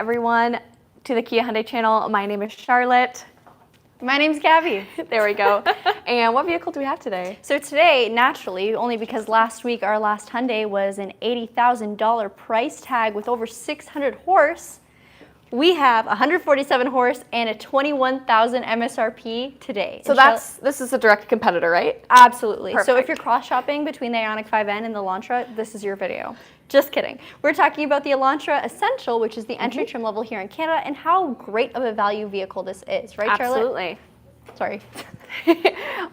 everyone to the Kia Hyundai channel. My name is Charlotte. My name's Gabby. There we go. And what vehicle do we have today? So today, naturally, only because last week our last Hyundai was an $80,000 price tag with over 600 horse, we have 147 horse and a 21,000 MSRP today. So this is a direct competitor, right? Absolutely. Perfect. So if you're cross-shopping between the Ioniq 5N and the Elantra, this is your video. Just kidding. We're talking about the Elantra Essential, which is the entry trim level here in Canada, and how great of a value vehicle this is, right, Charlotte? Absolutely. Sorry.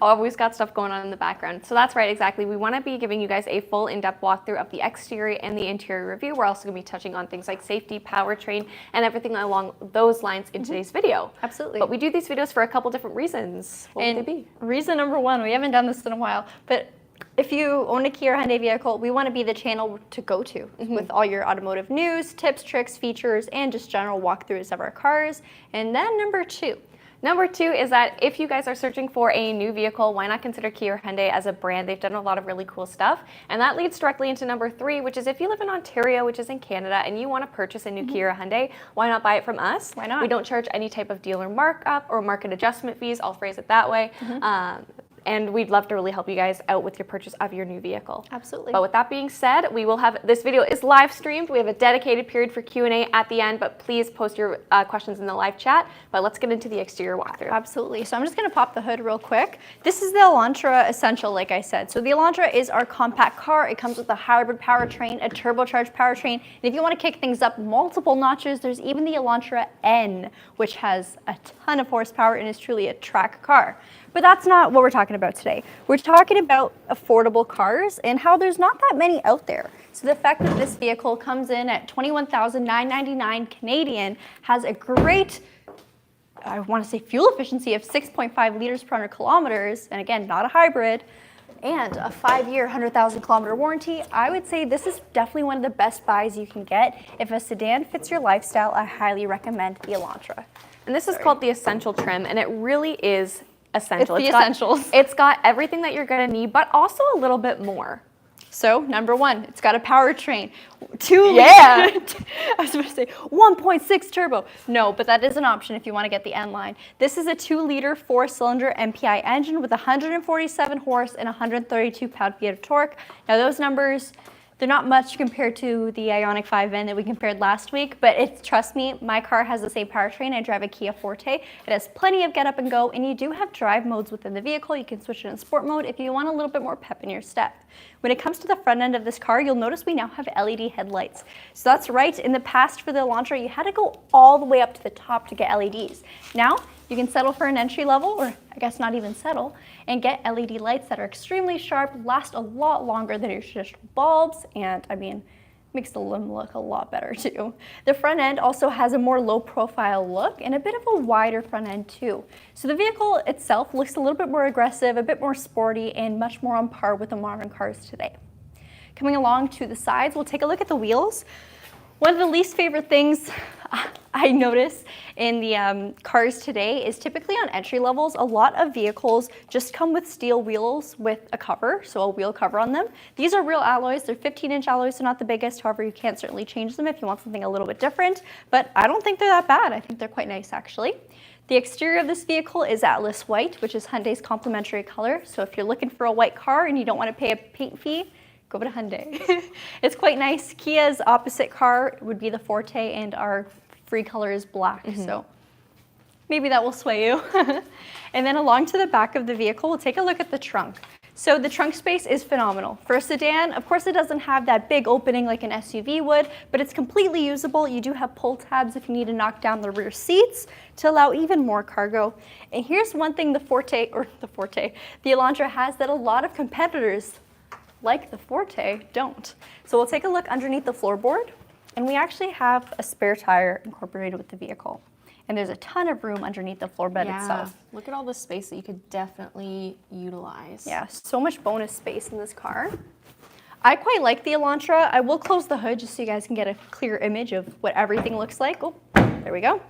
Always got stuff going on in the background. So that's right, exactly. We want to be giving you guys a full in-depth walkthrough of the exterior and the interior review. We're also going to be touching on things like safety, powertrain, and everything along those lines in today's video. Absolutely. But we do these videos for a couple different reasons. What would they be? Reason number one, we haven't done this in a while, but if you own a Kia or Hyundai vehicle, we want to be the channel to go to with all your automotive news, tips, tricks, features, and just general walkthroughs of our cars. And then number two is that if you guys are searching for a new vehicle, why not consider Kia or Hyundai as a brand? They've done a lot of really cool stuff. And that leads directly into number three, which is if you live in Ontario, which is in Canada, and you want to purchase a new Kia or Hyundai, why not buy it from us? Why not? We don't charge any type of dealer markup or market adjustment fees. I'll phrase it that way. And we'd love to really help you guys out with your purchase of your new vehicle. Absolutely. But with that being said, we will have, this video is live streamed. We have a dedicated period for Q&A at the end, but please post your questions in the live chat. But let's get into the exterior walkthrough. Absolutely. So I'm just going to pop the hood real quick. This is the Elantra Essential, like I said. So the Elantra is our compact car. It comes with a hybrid powertrain, a turbocharged powertrain. And if you want to kick things up multiple notches, there's even the Elantra N, which has a ton of horsepower and is truly a track car. But that's not what we're talking about today. We're talking about affordable cars and how there's not that many out there. So the fact that this vehicle comes in at $21,999 Canadian, has a great, I want to say fuel efficiency of 6.5 liters per 100 kilometers, and again, not a hybrid, and a 5-year, 100,000 kilometer warranty, I would say this is definitely one of the best buys you can get. If a sedan fits your lifestyle, I highly recommend the Elantra. And this is called the Essential trim, and it really is essential. It's the essentials. It's got everything that you're gonna need, but also a little bit more. So number one, it's got a powertrain. I was going to say 1.6 turbo. No, but that is an option if you want to get the N line. This is a 2-liter 4-cylinder MPI engine with 147 horse and 132 pound-feet of torque. Now those numbers, they're not much compared to the Ioniq 5N that we compared last week, but trust me, my car has the same powertrain. I drive a Kia Forte. It has plenty of get up and go, and you do have drive modes within the vehicle. You can switch it in sport mode if you want a little bit more pep in your step. When it comes to the front end of this car, you'll notice we now have LED headlights. So that's right, in the past for the Elantra, you had to go all the way up to the top to get LEDs. Now, you can settle for an entry level, or I guess not even settle, and get LED lights that are extremely sharp, last a lot longer than your traditional bulbs, and I mean, makes the limb look a lot better too. The front end also has a more low profile look and a bit of a wider front end too. So the vehicle itself looks a little bit more aggressive, a bit more sporty, and much more on par with the modern cars today. Coming along to the sides, we'll take a look at the wheels. One of the least favorite things I notice in the cars today is typically on entry levels, a lot of vehicles just come with steel wheels with a cover, so a wheel cover on them. These are real alloys. They're 15-inch alloys, so not the biggest. However, you can certainly change them if you want something a little bit different, but I don't think they're that bad. I think they're quite nice, actually. The exterior of this vehicle is Atlas White, which is Hyundai's complementary color. So if you're looking for a white car and you don't want to pay a paint fee, go to Hyundai. It's quite nice. Kia's opposite car would be the Forte, and our free color is black, so maybe that will sway you. And then along to the back of the vehicle, we'll take a look at the trunk. So the trunk space is phenomenal. For a sedan, of course, it doesn't have that big opening like an SUV would, but it's completely usable. You do have pull tabs if you need to knock down the rear seats to allow even more cargo. And here's one thing the Elantra has that a lot of competitors like the Forte don't. So we'll take a look underneath the floorboard, and we actually have a spare tire incorporated with the vehicle. And there's a ton of room underneath the floor bed itself. Look at all the space that you could definitely utilize. Yeah, so much bonus space in this car. I quite like the Elantra. I will close the hood just so you guys can get a clear image of what everything looks like. Oh, there we go.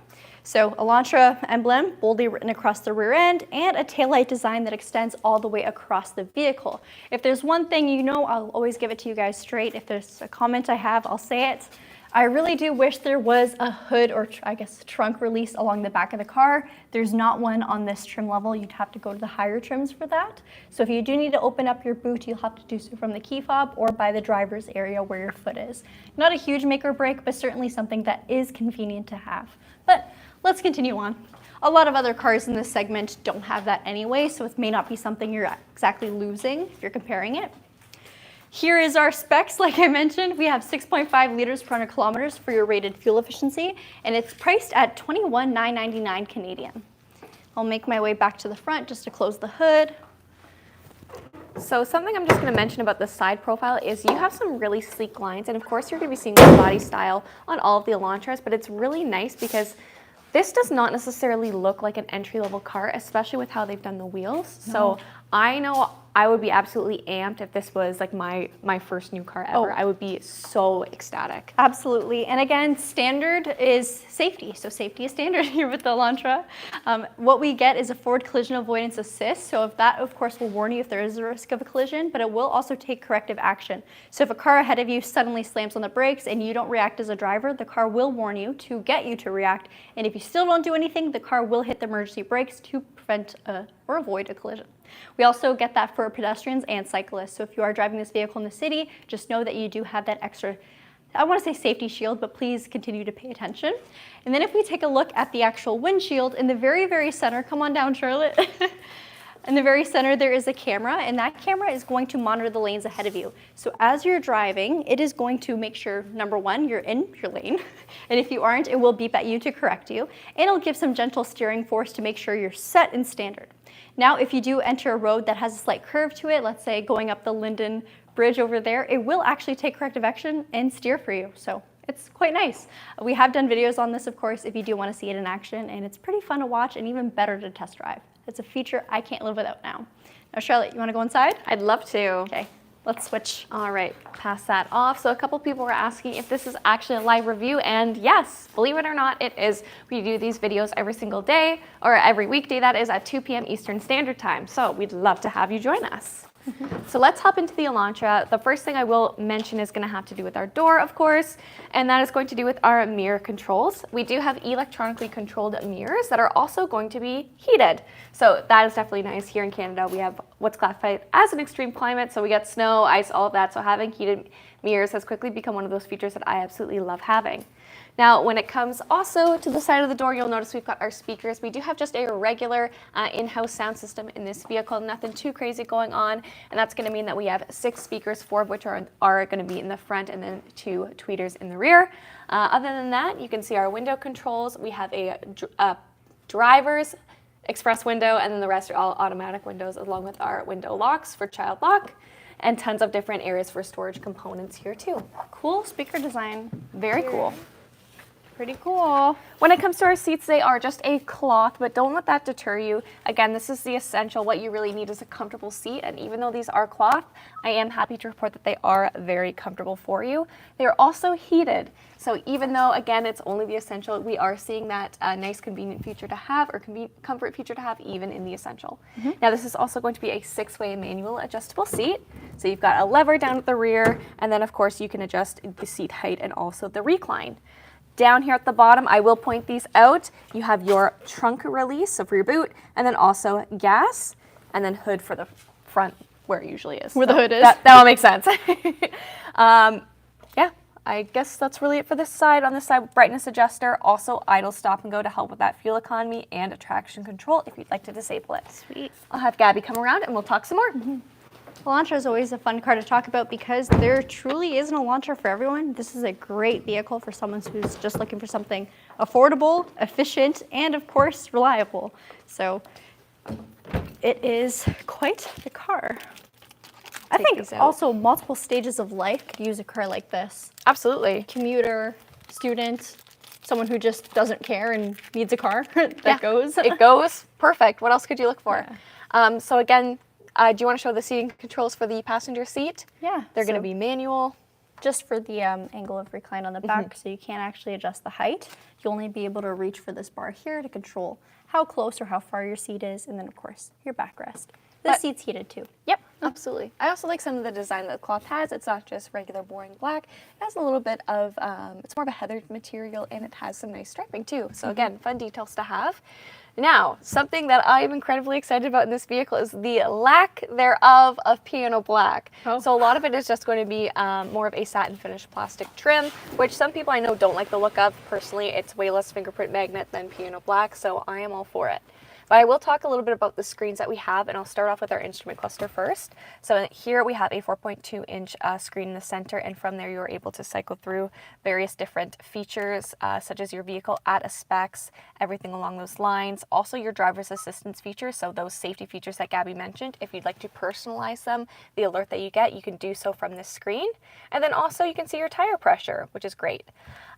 So Elantra emblem boldly written across the rear end, and a taillight design that extends all the way across the vehicle. If there's one thing you know, I'll always give it to you guys straight. If there's a comment I have, I'll say it. I really do wish there was a hood or I guess trunk release along the back of the car. There's not one on this trim level. You'd have to go to the higher trims for that. So if you do need to open up your boot, you'll have to do so from the key fob or by the driver's area where your foot is. Not a huge make or break, but certainly something that is convenient to have. But let's continue on. A lot of other cars in this segment don't have that anyway, so it may not be something you're exactly losing if you're comparing it. Here is our specs. Like I mentioned, we have 6.5 liters per 100 kilometers for your rated fuel efficiency, and it's priced at $21,999 Canadian. I'll make my way back to the front just to close the hood. So something I'm just going to mention about the side profile is you have some really sleek lines, and of course you're going to be seeing the body style on all of the Elantras, but it's really nice because this does not necessarily look like an entry-level car, especially with how they've done the wheels. No. So I know I would be absolutely amped if this was like my first new car ever. I would be so ecstatic. Absolutely. And again, standard is safety. So safety is standard here with the Elantra. What we get is a forward collision avoidance assist. So if that, of course, will warn you if there is a risk of a collision, but it will also take corrective action. So if a car ahead of you suddenly slams on the brakes and you don't react as a driver, the car will warn you to get you to react. And if you still don't do anything, the car will hit the emergency brakes to prevent or avoid a collision. We also get that for pedestrians and cyclists. So if you are driving this vehicle in the city, just know that you do have that extra, I want to say safety shield, but please continue to pay attention. And then if we take a look at the actual windshield, in the very, very center, come on down, Charlotte. In the very center, there is a camera, and that camera is going to monitor the lanes ahead of you. So as you're driving, it is going to make sure, number one, you're in your lane. And if you aren't, it will beep at you to correct you. And it'll give some gentle steering force to make sure you're set in standard. Now, if you do enter a road that has a slight curve to it, let's say going up the Linden Bridge over there, it will actually take corrective action and steer for you. So it's quite nice. We have done videos on this, of course, if you do want to see it in action, and it's pretty fun to watch and even better to test drive. It's a feature I can't live without now. Now, Charlotte, you want to go inside? I'd love to. Okay, let's switch. All right, pass that off. So a couple people were asking if this is actually a live review, and yes, believe it or not, it is. We do these videos every single day, or every weekday, that is, at 2 p.m. Eastern Standard Time. So we'd love to have you join us. So let's hop into the Elantra. The first thing I will mention is going to have to do with our door, of course, and that is going to do with our mirror controls. We do have electronically controlled mirrors that are also going to be heated. So that is definitely nice. Here in Canada, we have what's classified as an extreme climate, so we get snow, ice, all of that. So having heated mirrors has quickly become one of those features that I absolutely love having. Now, when it comes also to the side of the door, you'll notice we've got our speakers. We do have just a regular in-house sound system in this vehicle, nothing too crazy going on, and that's going to mean that we have 6 speakers, 4 of which are going to be in the front and then 2 tweeters in the rear. Other than that, you can see our window controls. We have a driver's express window, and then the rest are all automatic windows, along with our window locks for child lock, and tons of different areas for storage components here too. Cool speaker design. Very cool. Pretty cool. When it comes to our seats, they are just a cloth, but don't let that deter you. Again, this is the essential. What you really need is a comfortable seat, and even though these are cloth, I am happy to report that they are very comfortable for you. They are also heated, so even though, again, it's only the essential, we are seeing that nice convenient feature to have, or comfort feature to have, even in the essential. Now, this is also going to be a 6-way manual adjustable seat, so you've got a lever down at the rear, and then, of course, you can adjust the seat height and also the recline. Down here at the bottom, I will point these out. You have your trunk release, so for your boot, and then also gas, and then hood for the front where it usually is. Where the hood is. That all makes sense. Yeah, I guess that's really it for this side. On this side, brightness adjuster, also idle stop and go to help with that fuel economy, and a traction control if you'd like to disable it. Sweet. I'll have Gabby come around and we'll talk some more. Elantra is always a fun car to talk about because there truly is an Elantra for everyone. This is a great vehicle for someone who's just looking for something affordable, efficient, and of course, reliable. So it is quite the car. I think also multiple stages of life could use a car like this. Absolutely. Commuter, student, someone who just doesn't care and needs a car that goes. It goes. Perfect. What else could you look for? Yeah. So again, do you want to show the seating controls for the passenger seat? Yeah. They're going to be manual. Just for the angle of recline on the back, so you can't actually adjust the height. You'll only be able to reach for this bar here to control how close or how far your seat is, and then of course your backrest. The seat's heated too. Yep, absolutely. I also like some of the design that the cloth has. It's not just regular boring black. It has a little bit of, it's more of a heathered material, and it has some nice striping too. So again, fun details to have. Now, something that I am incredibly excited about in this vehicle is the lack thereof of piano black. Oh. So a lot of it is just going to be more of a satin finish plastic trim, which some people I know don't like the look of. Personally, it's way less fingerprint magnet than piano black, so I am all for it. But I will talk a little bit about the screens that we have, and I'll start off with our instrument cluster first. So here we have a 4.2-inch screen in the center, and from there you are able to cycle through various different features, such as your vehicle ATA specs, everything along those lines. Also your driver's assistance features, so those safety features that Gabby mentioned. If you'd like to personalize them, the alert that you get, you can do so from this screen. And then also you can see your tire pressure, which is great.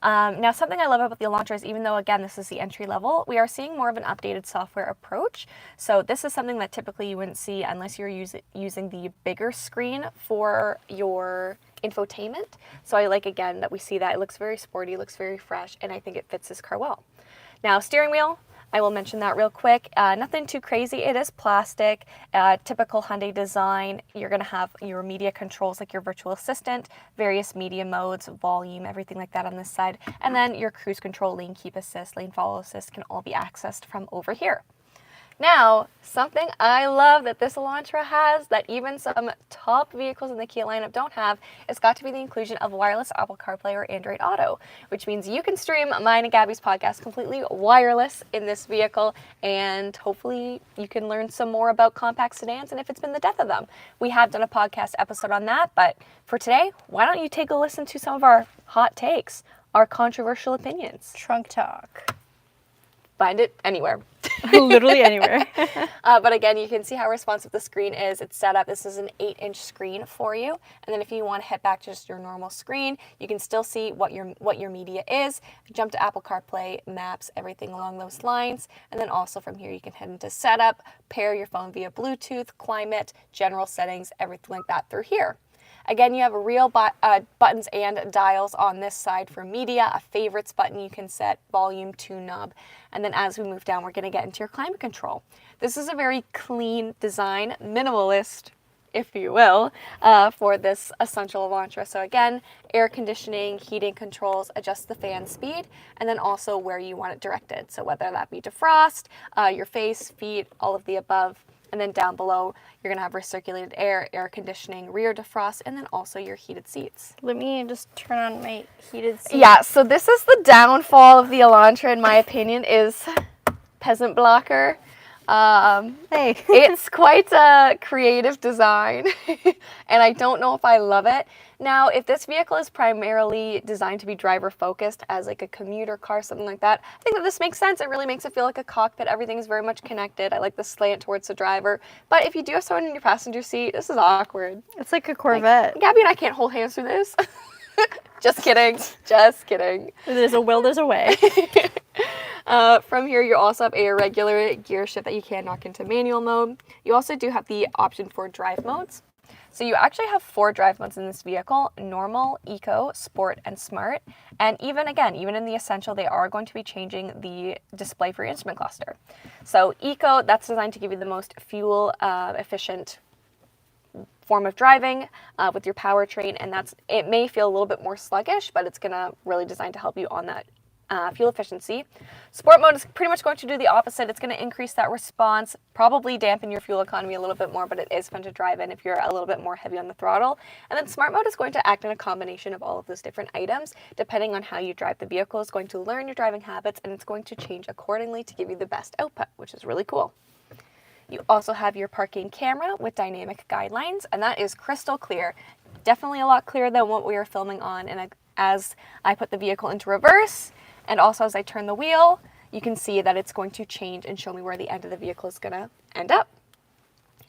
Now, something I love about the Elantra is, even though, again, this is the entry level, we are seeing more of an updated software approach. So this is something that typically you wouldn't see unless you're using the bigger screen for your infotainment. So I like, again, that we see that. It looks very sporty, looks very fresh, and I think it fits this car well. Now, steering wheel. I will mention that real quick. Nothing too crazy. It is plastic, typical Hyundai design. You're going to have your media controls like your virtual assistant, various media modes, volume, everything like that on this side. And then your cruise control, lane keep assist, lane follow assist can all be accessed from over here. Now, something I love that this Elantra has that even some top vehicles in the Kia lineup don't have is got to be the inclusion of wireless Apple CarPlay or Android Auto, which means you can stream mine and Gabby's podcast completely wireless in this vehicle, and hopefully you can learn some more about compact sedans and if it's been the death of them. We have done a podcast episode on that, but for today, why don't you take a listen to some of our hot takes, our controversial opinions. Trunk talk. Find it anywhere. Literally anywhere. But again, you can see how responsive the screen is. It's set up. This is an 8-inch screen for you. And then if you want to head back to just your normal screen, you can still see what your media is. Jump to Apple CarPlay, Maps, everything along those lines. And then also from here, you can head into Setup, pair your phone via Bluetooth, climate, general settings, everything like that through here. Again, you have real buttons and dials on this side for media, a favorites button you can set, volume, tune knob. And then as we move down, we're going to get into your climate control. This is a very clean design, minimalist, if you will, for this essential Elantra. So again, air conditioning, heating controls, adjust the fan speed, and then also where you want it directed. So whether that be defrost, your face, feet, all of the above. And then down below, you're going to have recirculated air, air conditioning, rear defrost, and then also your heated seats. Let me just turn on my heated seat. Yeah, so this is the downfall of the Elantra, in my opinion, is peasant blocker. Hey. It's quite a creative design, and I don't know if I love it. Now, if this vehicle is primarily designed to be driver-focused as like a commuter car, something like that, I think that this makes sense. It really makes it feel like a cockpit. Everything is very much connected. I like the slant towards the driver. But if you do have someone in your passenger seat, this is awkward. It's like a Corvette. Like, Gabby and I can't hold hands through this. Just kidding. Just kidding. There's a will, there's a way. From here, you also have a regular gear shift that you can knock into manual mode. You also do have the option for drive modes. So you actually have 4 drive modes in this vehicle: normal, eco, sport, and smart. And even in the essential, they are going to be changing the display for your instrument cluster. So eco, that's designed to give you the most fuel efficient form of driving with your powertrain, and it may feel a little bit more sluggish, but it's gonna really designed to help you on that fuel efficiency. Sport mode is pretty much going to do the opposite. It's going to increase that response, probably dampen your fuel economy a little bit more, but it is fun to drive in if you're a little bit more heavy on the throttle. And then smart mode is going to act in a combination of all of those different items. Depending on how you drive the vehicle, it's going to learn your driving habits, and it's going to change accordingly to give you the best output, which is really cool. You also have your parking camera with dynamic guidelines, and that is crystal clear. Definitely a lot clearer than what we were filming on. And as I put the vehicle into reverse, and also as I turn the wheel, you can see that it's going to change and show me where the end of the vehicle is going to end up.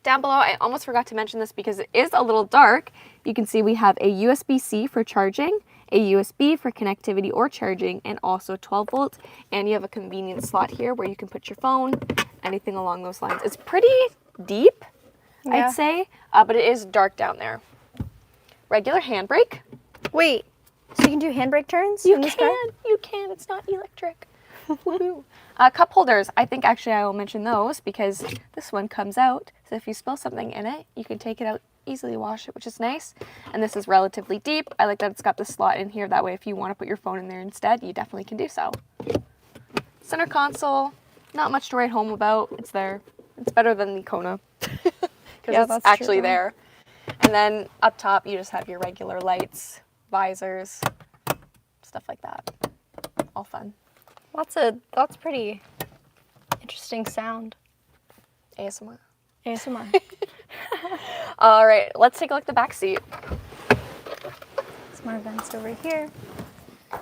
Down below, I almost forgot to mention this because it is a little dark. You can see we have a USB-C for charging, a USB for connectivity or charging, and also 12 volts. And you have a convenient slot here where you can put your phone, anything along those lines. It's pretty deep, yeah. I'd say, but it is dark down there. Regular handbrake. Wait, so you can do handbrake turns? You can. It's not electric. Woohoo. Cup holders. I think actually I will mention those because this one comes out. So if you spill something in it, you can take it out, easily wash it, which is nice. And this is relatively deep. I like that it's got the slot in here. That way, if you want to put your phone in there instead, you definitely can do so. Center console, not much to write home about. It's there. It's better than the Kona because it's actually true. there. And then up top, you just have your regular lights, visors, stuff like that. All fun. That's pretty interesting sound. ASMR. ASMR. All right, let's take a look at the back seat. Smart vents over here.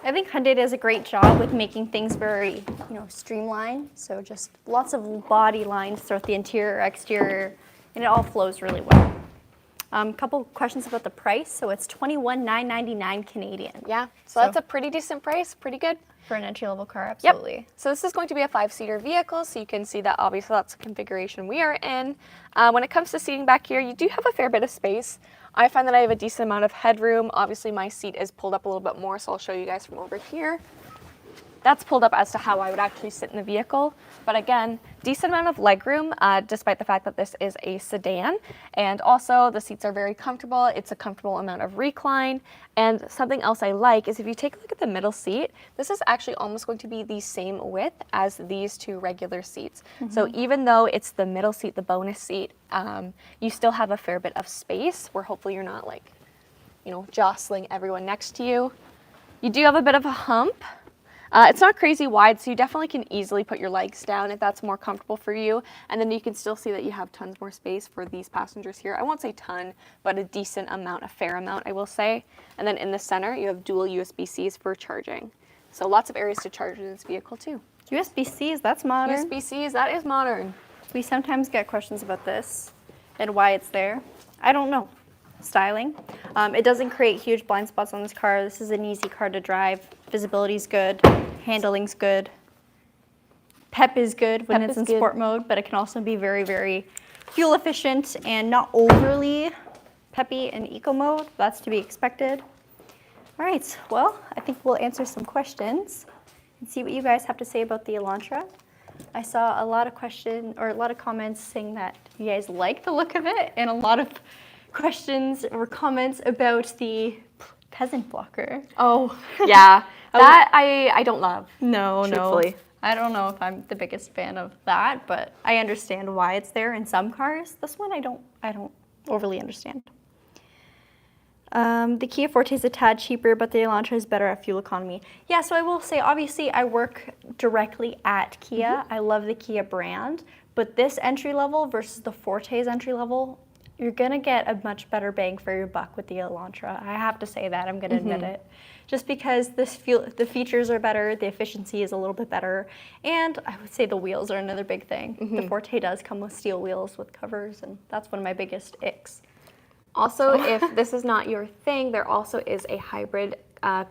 I think Hyundai does a great job with making things very, streamlined. So just lots of body lines throughout the interior, exterior, and it all flows really well. Couple questions about the price. So it's $21,999 Canadian. Yeah, so that's a pretty decent price, pretty good. For an entry-level car, absolutely. Yep. So this is going to be a 5-seater vehicle, so you can see that obviously that's the configuration we are in. When it comes to seating back here, you do have a fair bit of space. I find that I have a decent amount of headroom. Obviously my seat is pulled up a little bit more, so I'll show you guys from over here. That's pulled up as to how I would actually sit in the vehicle. But again, decent amount of legroom, despite the fact that this is a sedan. And also the seats are very comfortable. It's a comfortable amount of recline. And something else I like is if you take a look at the middle seat, this is actually almost going to be the same width as these two regular seats. So even though it's the middle seat, the bonus seat, you still have a fair bit of space where hopefully you're not like, jostling everyone next to you. You do have a bit of a hump. It's not crazy wide, so you definitely can easily put your legs down if that's more comfortable for you. And then you can still see that you have tons more space for these passengers here. I won't say ton, but a decent amount, a fair amount, I will say. And then in the center, you have dual USB-Cs for charging. So lots of areas to charge in this vehicle too. USB-Cs, that's modern. USB-Cs, that is modern. We sometimes get questions about this and why it's there. I don't know. Styling. It doesn't create huge blind spots on this car. This is an easy car to drive. Visibility's good. Handling's good. Pep is good when it's in sport mode, but it can also be very, very fuel efficient and not overly peppy in eco mode. That's to be expected. All right, well, I think we'll answer some questions and see what you guys have to say about the Elantra. I saw a lot of comments saying that you guys like the look of it, and a lot of questions or comments about the peasant blocker. Oh, yeah. That I don't love. No. Truthfully. I don't know if I'm the biggest fan of that, but I understand why it's there in some cars. This one I don't overly understand. The Kia Forte is a tad cheaper, but the Elantra is better at fuel economy. Yeah, so I will say, obviously, I work directly at Kia. I love the Kia brand, but this entry level versus the Forte's entry level, you're gonna get a much better bang for your buck with the Elantra. I have to say that, I'm gonna admit it. Just because the features are better, the efficiency is a little bit better, and I would say the wheels are another big thing. The Forte does come with steel wheels with covers, and that's one of my biggest icks. Also, if this is not your thing, there also is a hybrid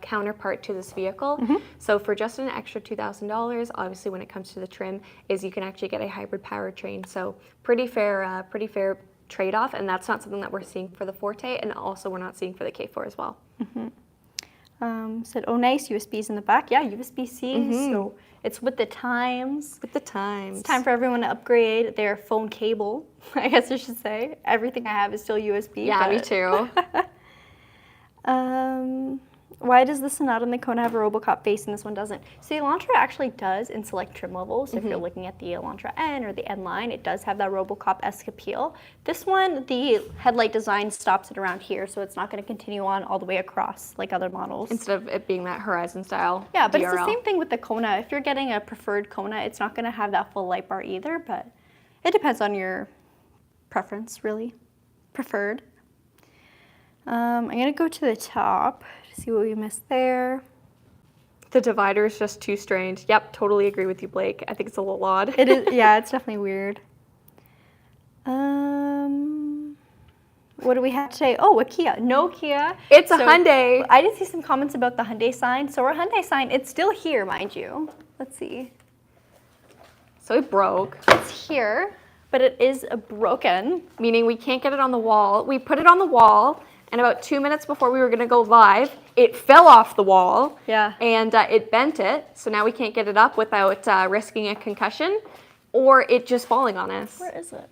counterpart to this vehicle. So for just an extra $2,000, obviously when it comes to the trim, is you can actually get a hybrid powertrain. So pretty fair trade-off, and that's not something that we're seeing for the Forte, and also we're not seeing for the K4 as well. Said, oh nice, USBs in the back. Yeah, USB-C, so it's with the times. With the times. It's time for everyone to upgrade their phone cable, I guess I should say. Everything I have is still USB. Yeah, me too. Why does the Sonata and the Kona have a RoboCop face and this one doesn't? So the Elantra actually does in select trim levels. If you're looking at the Elantra N or the N line, it does have that RoboCop-esque appeal. This one, the headlight design stops it around here, so it's not going to continue on all the way across like other models. Instead of it being that Horizon style. Yeah, but DRL. It's the same thing with the Kona. If you're getting a preferred Kona, it's not going to have that full light bar either, but it depends on your preference, really. Preferred. I'm going to go to the top to see what we missed there. The divider is just too strange. Yep, totally agree with you, Blake. I think it's a little odd. It is, yeah, it's definitely weird. What do we have today? Oh, a Kia. No Kia. It's a Hyundai. I did see some comments about the Hyundai sign. So our Hyundai sign, it's still here, mind you. Let's see. So it broke. It's here, but it is broken. Meaning we can't get it on the wall. We put it on the wall, and about 2 minutes before we were going to go live, it fell off the wall. Yeah. And it bent it, so now we can't get it up without risking a concussion or it just falling on us. Where is it?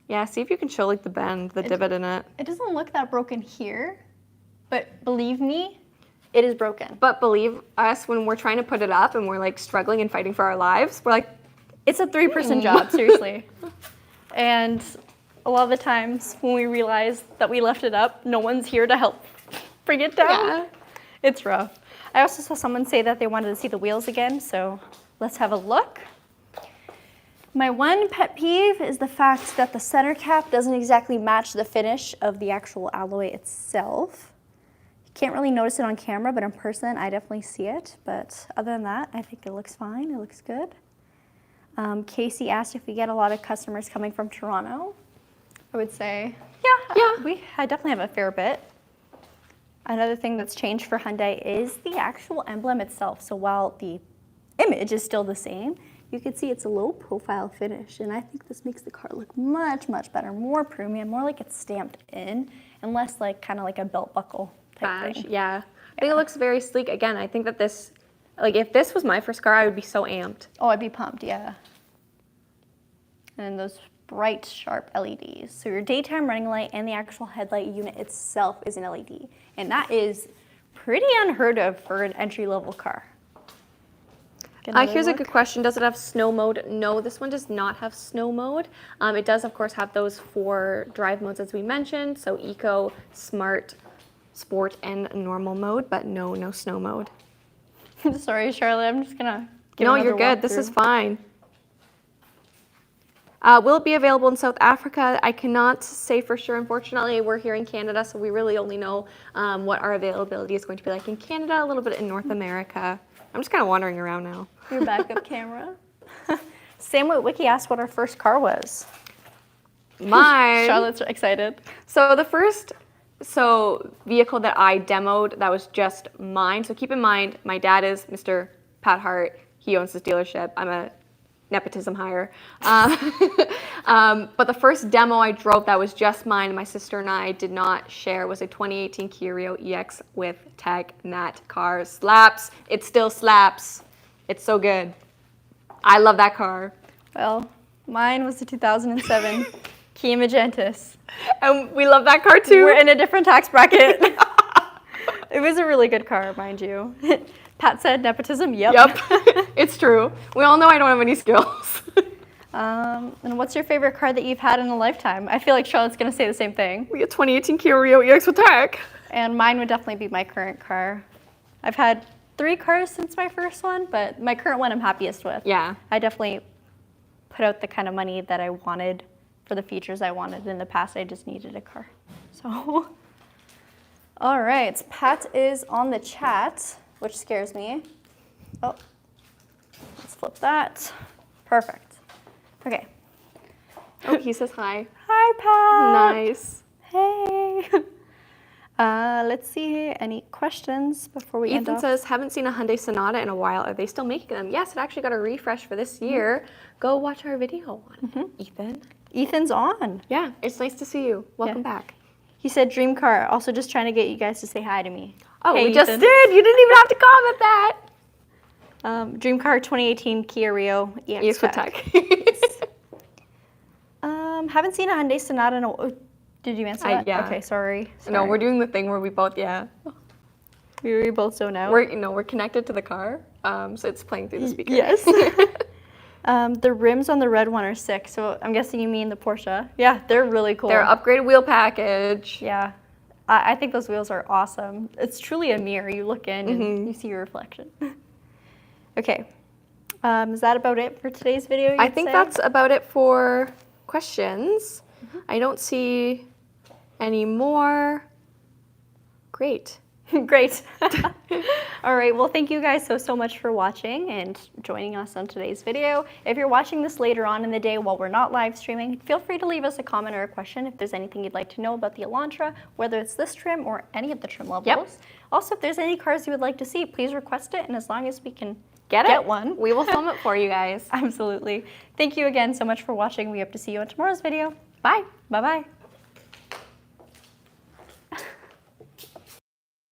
Yeah, see if you can show like the bend, the divot in it. It doesn't look that broken here, but believe me, it is broken. But believe us, when we're trying to put it up and we're like struggling and fighting for our lives, we're like, it's a 3-person job, seriously. And a lot of the times when we realize that we left it up, no one's here to help bring it down. yeah. It's rough. I also saw someone say that they wanted to see the wheels again, so let's have a look. My one pet peeve is the fact that the center cap doesn't exactly match the finish of the actual alloy itself. You can't really notice it on camera, but in person, I definitely see it. But other than that, I think it looks fine. It looks good. Casey asked if we get a lot of customers coming from Toronto. I would say, yeah. I definitely have a fair bit. Another thing that's changed for Hyundai is the actual emblem itself. So while the image is still the same, you can see it's a low profile finish, and I think this makes the car look much, much better, more premium, more like it's stamped in, and less like kind of like a belt buckle type thing. Yeah. I think it looks very sleek. Again, I think that this, like if this was my first car, I would be so amped. Oh, I'd be pumped, yeah. And those bright, sharp LEDs. So your daytime running light and the actual headlight unit itself is an LED, and that is pretty unheard of for an entry-level car. Here's a good question. Does it have snow mode? No, this one does not have snow mode. It does, of course, have those 4 drive modes as we mentioned. So Eco, Smart, Sport, and Normal mode, but no snow mode. Sorry, Charlotte. I'm just going to give No, you're good. This is fine. Will it be available in South Africa? I cannot say for sure. Unfortunately, we're here in Canada, so we really only know what our availability is going to be like in Canada, a little bit in North America. I'm just kind of wandering around now. Your backup camera. Same with Wiki asked what our first car was. Mine. Charlotte's excited. So the first vehicle that I demoed that was just mine. So keep in mind, my dad is Mr. Pat Hart. He owns this dealership. I'm a nepotism hire. But the first demo I drove that was just mine, my sister and I did not share, was a 2018 Kia Rio EX with Tech Nat car. Slaps. It still slaps. It's so good. I love that car. Well, mine was the 2007 Kia Magentis. And we love that car too. We're in a different tax bracket. It was a really good car, mind you. Pat said nepotism, yep. It's true. We all know I don't have any skills. And what's your favorite car that you've had in a lifetime? I feel like Charlotte's going to say the same thing. We got 2018 Kia Rio EX with Tech. And mine would definitely be my current car. I've had 3 cars since my first one, but my current one I'm happiest with. Yeah. I definitely put out the kind of money that I wanted for the features I wanted. In the past, I just needed a car. So, all right. Pat is on the chat, which scares me. Oh, let's flip that. Perfect. Okay. Oh, he says hi. Hi, Pat. Nice. Hey. Let's see. Any questions before we end Ethan off? says, haven't seen a Hyundai Sonata in a while. Are they still making them? Yes, it actually got a refresh for this year. Go watch our video on it, Ethan. Ethan's on. Yeah, it's nice to see you. Welcome back. He said dream car. Also just trying to get you guys to say hi to me. Oh, Hey, we just Ethan. did. You didn't even have to comment that. Dream car 2018 Kia Rio EX Yes, with Tech. Tech. Haven't seen a Hyundai Sonata in a while. Did you answer that? Yeah. Okay, sorry. No, we're doing the thing where we both, We were both zone out. we're connected to the car, so it's playing through the speaker. Yes. The rims on the red one are sick, so I'm guessing you mean the Porsche. Yeah, they're really cool. They're upgraded wheel package. Yeah. I think those wheels are awesome. It's truly a mirror. You look in and you see your reflection. Okay. Is that about it for today's video? I think that's about it for questions. I don't see any more. Great. Great. All right. Well, thank you guys so much for watching and joining us on today's video. If you're watching this later on in the day while we're not live streaming, feel free to leave us a comment or a question if there's anything you'd like to know about the Elantra, whether it's this trim or any of the trim levels. Yep. Also, if there's any cars you would like to see, please request it, and as long as we can Get one, we will film it for you guys. Absolutely. Thank you again so much for watching. We hope to see you on tomorrow's video. Bye. Bye-bye.